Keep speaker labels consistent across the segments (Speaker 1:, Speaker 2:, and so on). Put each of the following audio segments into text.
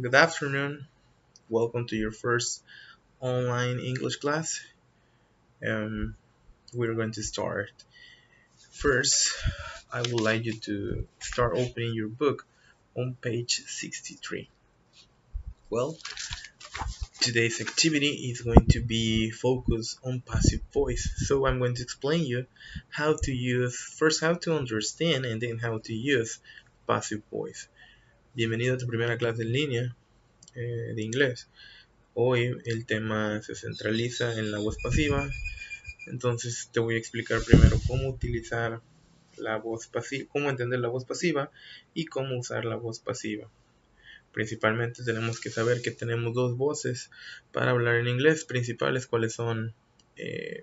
Speaker 1: Good afternoon. Welcome to your first online English class. Um, we're going to start. First, I would like you to start opening your book on page 63. Well, today's activity is going to be focused on passive voice. So I'm going to explain you how to use, first how to understand and then how to use passive voice. Bienvenido a tu primera clase en línea de inglés. Hoy el tema se centraliza en la voz pasiva, entonces te voy a explicar primero cómo utilizar la voz pasiva, cómo entender la voz pasiva y cómo usar la voz pasiva. Principalmente tenemos que saber que tenemos dos voces para hablar en inglés principales, cuáles son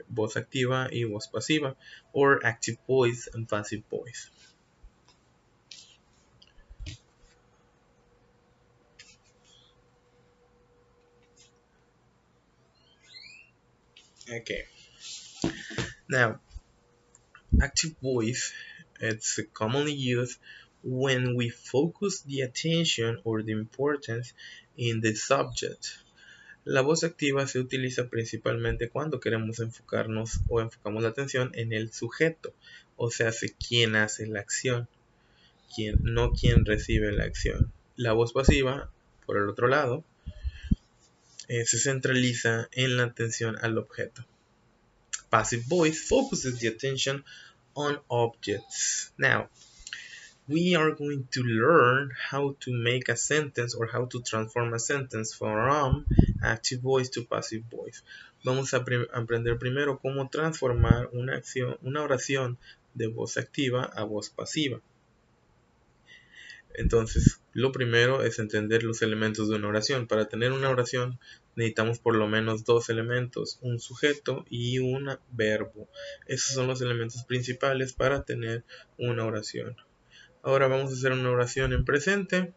Speaker 1: voz activa y voz pasiva, or active voice and passive voice. Okay. Now, active voice, it's commonly used when we focus the attention or the importance in the subject. La voz activa se utiliza principalmente cuando queremos enfocarnos o enfocamos la atención en el sujeto, o sea, quién hace la acción, no quién recibe la acción. La voz pasiva, por el otro lado, se centraliza en la atención al objeto. Passive voice focuses the attention on objects. Now, we are going to learn how to make a sentence or how to transform a sentence from active voice to passive voice. Vamos a aprender primero cómo transformar una oración de voz activa a voz pasiva. Entonces, lo primero es entender los elementos de una oración. Para tener una oración necesitamos por lo menos dos elementos, un sujeto y un verbo. Esos son los elementos principales para tener una oración. Ahora vamos a hacer una oración en presente.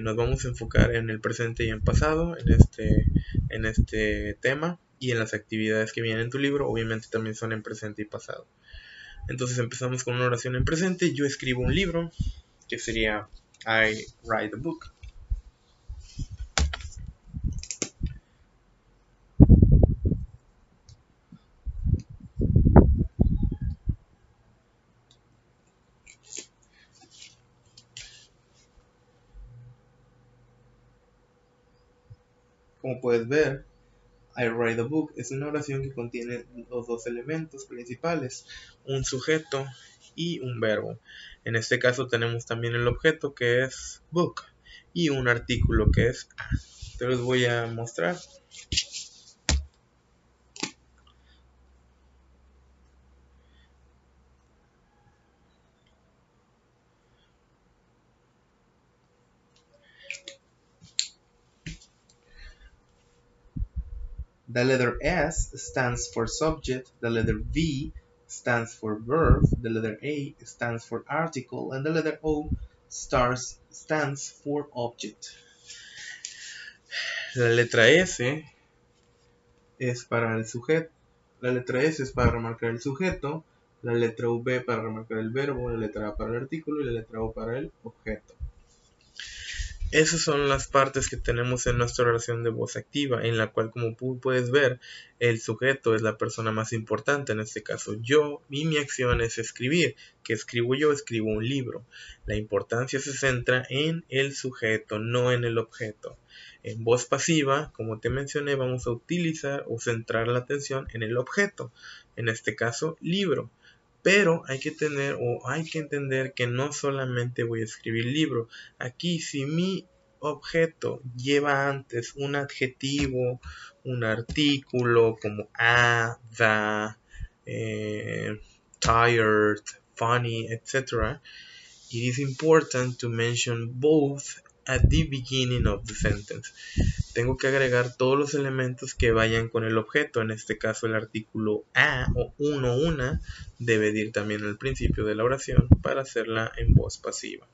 Speaker 1: Nos vamos a enfocar en el presente y en pasado, en este tema, y en las actividades que vienen en tu libro, obviamente también son en presente y pasado. Entonces empezamos con una oración en presente. Yo escribo un libro, que sería I write a book. Como puedes ver, I write a book es una oración que contiene los dos elementos principales, un sujeto y un verbo. En este caso tenemos también el objeto, que es book, y un artículo, que es a. Te los voy a mostrar. The letter S stands for subject, the letter V stands for verb, the letter A stands for article, and the letter O stands for object. La letra S es para el sujeto, la letra S es para remarcar el sujeto, la letra V para remarcar el verbo, la letra A para el artículo y la letra O para el objeto. Esas son las partes que tenemos en nuestra oración de voz activa, en la cual, como puedes ver, el sujeto es la persona más importante, en este caso yo, y mi acción es escribir. ¿Qué escribo yo? Escribo un libro. La importancia se centra en el sujeto, no en el objeto. En voz pasiva, como te mencioné, vamos a utilizar o centrar la atención en el objeto, en este caso, libro. Pero hay que entender que no solamente voy a escribir libro. Aquí, si mi objeto lleva antes un adjetivo, un artículo como a, tired, funny, etc., it is important to mention both at the beginning of the sentence. Tengo que agregar todos los elementos que vayan con el objeto. En este caso, el artículo a o uno, una, debe ir también al principio de la oración para hacerla en voz pasiva.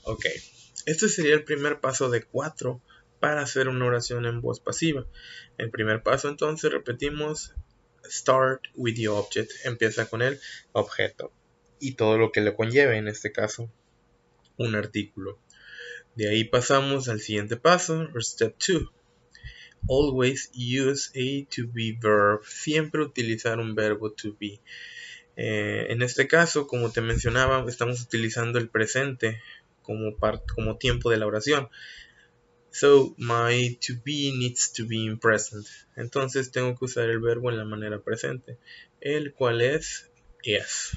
Speaker 1: Ok, este sería el primer paso de 4 para hacer una oración en voz pasiva. El primer paso entonces repetimos start with the object, empieza con el objeto y todo lo que le conlleve, en este caso un artículo. De ahí pasamos al siguiente paso, or step 2. Always use a to be verb, siempre utilizar un verbo to be. En este caso, como te mencionaba, estamos utilizando el presente como tiempo de la oración. So, my to be needs to be in present. Entonces tengo que usar el verbo en la manera presente, el cual es is.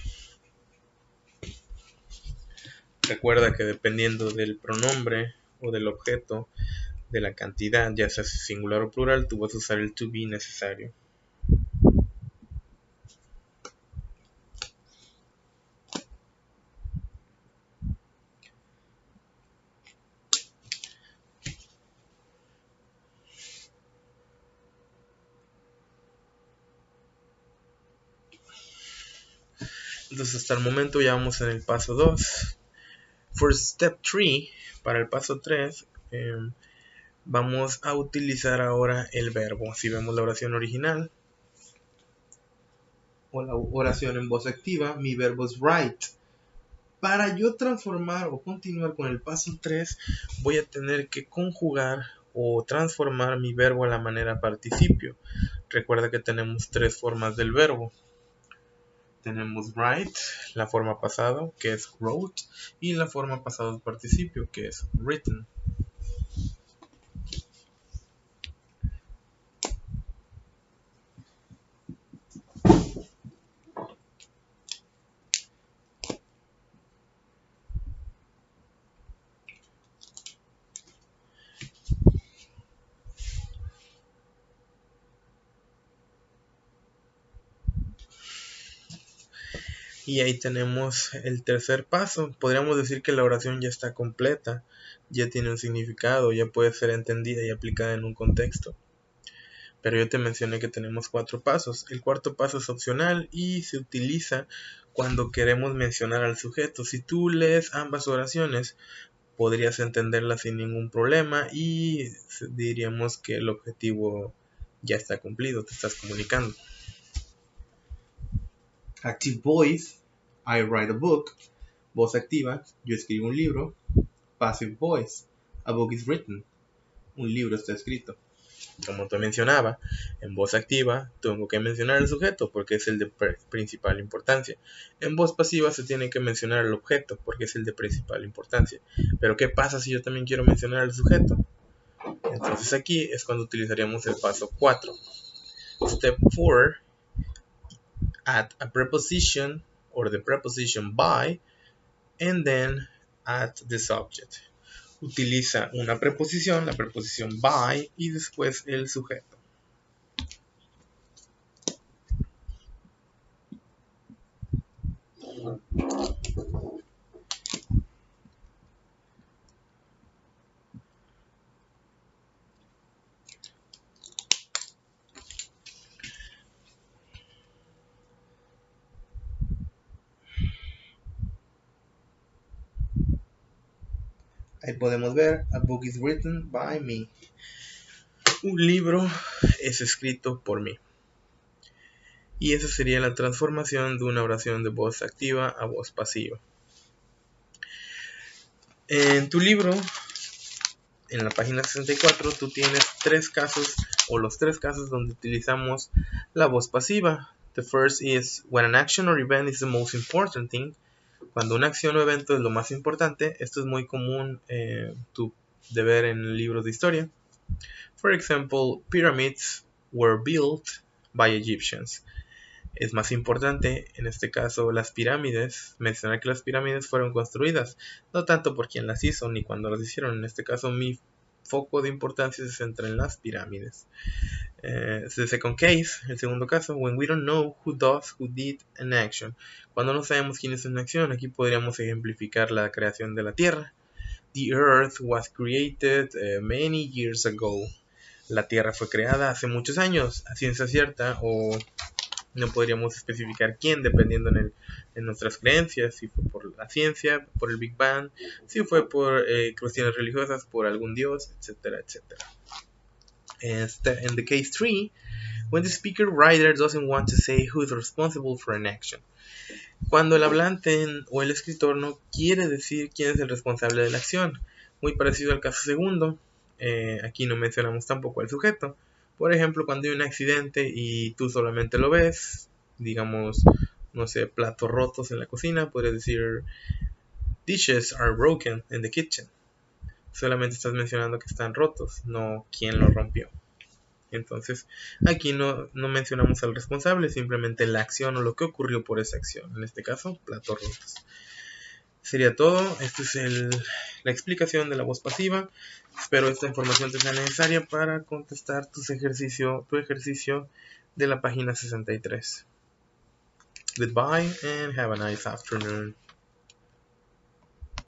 Speaker 1: Recuerda que dependiendo del pronombre o del objeto, de la cantidad, ya sea singular o plural, tú vas a usar el to be necesario. Entonces hasta el momento ya vamos en el paso 2. For step 3, para el paso 3, vamos a utilizar ahora el verbo. Si vemos la oración original o la oración en voz activa, mi verbo es write. Para yo transformar o continuar con el paso 3, voy a tener que conjugar o transformar mi verbo a la manera participio. Recuerda que tenemos 3 formas del verbo. Tenemos write, la forma pasado, que es wrote, y la forma pasado del participio, que es written. Y ahí tenemos el tercer paso. Podríamos decir que la oración ya está completa, ya tiene un significado, ya puede ser entendida y aplicada en un contexto. Pero yo te mencioné que tenemos 4 pasos. El cuarto paso es opcional y se utiliza cuando queremos mencionar al sujeto. Si tú lees ambas oraciones, podrías entenderlas sin ningún problema y diríamos que el objetivo ya está cumplido, te estás comunicando. Active voice, I write a book. Voz activa, yo escribo un libro. Passive voice, a book is written. Un libro está escrito. Como te mencionaba, en voz activa tengo que mencionar el sujeto porque es el de principal importancia. En voz pasiva se tiene que mencionar el objeto porque es el de principal importancia. Pero ¿qué pasa si yo también quiero mencionar el sujeto? Entonces aquí es cuando utilizaríamos el paso 4. Step 4, add a preposition or the preposition by and then add the subject. Utiliza una preposición, la preposición by y después el sujeto. Ahí podemos ver, a book is written by me. Un libro es escrito por mí. Y esa sería la transformación de una oración de voz activa a voz pasiva. En tu libro, en la página 64, tú tienes 3 casos o los 3 casos donde utilizamos la voz pasiva. The first is when an action or event is the most important thing. Cuando una acción o evento es lo más importante. Esto es muy común de ver en libros de historia. For example, pyramids were built by Egyptians. Es más importante, en este caso, las pirámides, mencionar que las pirámides fueron construidas, no tanto por quien las hizo ni cuando las hicieron. En este caso, mi foco de importancia se centra en las pirámides. The second case, el segundo caso, when we don't know who does, who did an action. Cuando no sabemos quién es una acción, aquí podríamos ejemplificar la creación de la Tierra. The earth was created many years ago. La Tierra fue creada hace muchos años, a ciencia cierta o No podríamos especificar quién, dependiendo en nuestras creencias, si fue por la ciencia, por el Big Bang, si fue por cuestiones religiosas, por algún dios, etcétera, etcétera. In the case 3, when the speaker writer doesn't want to say who is responsible for an action. Cuando el hablante o el escritor no quiere decir quién es el responsable de la acción. Muy parecido al caso segundo, aquí no mencionamos tampoco al sujeto. Por ejemplo, cuando hay un accidente y tú solamente lo ves, digamos, no sé, platos rotos en la cocina, puedes decir dishes are broken in the kitchen. Solamente estás mencionando que están rotos, no quién lo rompió. Entonces, aquí no mencionamos al responsable, simplemente la acción o lo que ocurrió por esa acción. En este caso, platos rotos. Sería todo. Esta es la explicación de la voz pasiva. Espero esta información te sea necesaria para contestar tu ejercicio de la página 63. Goodbye and have a nice afternoon.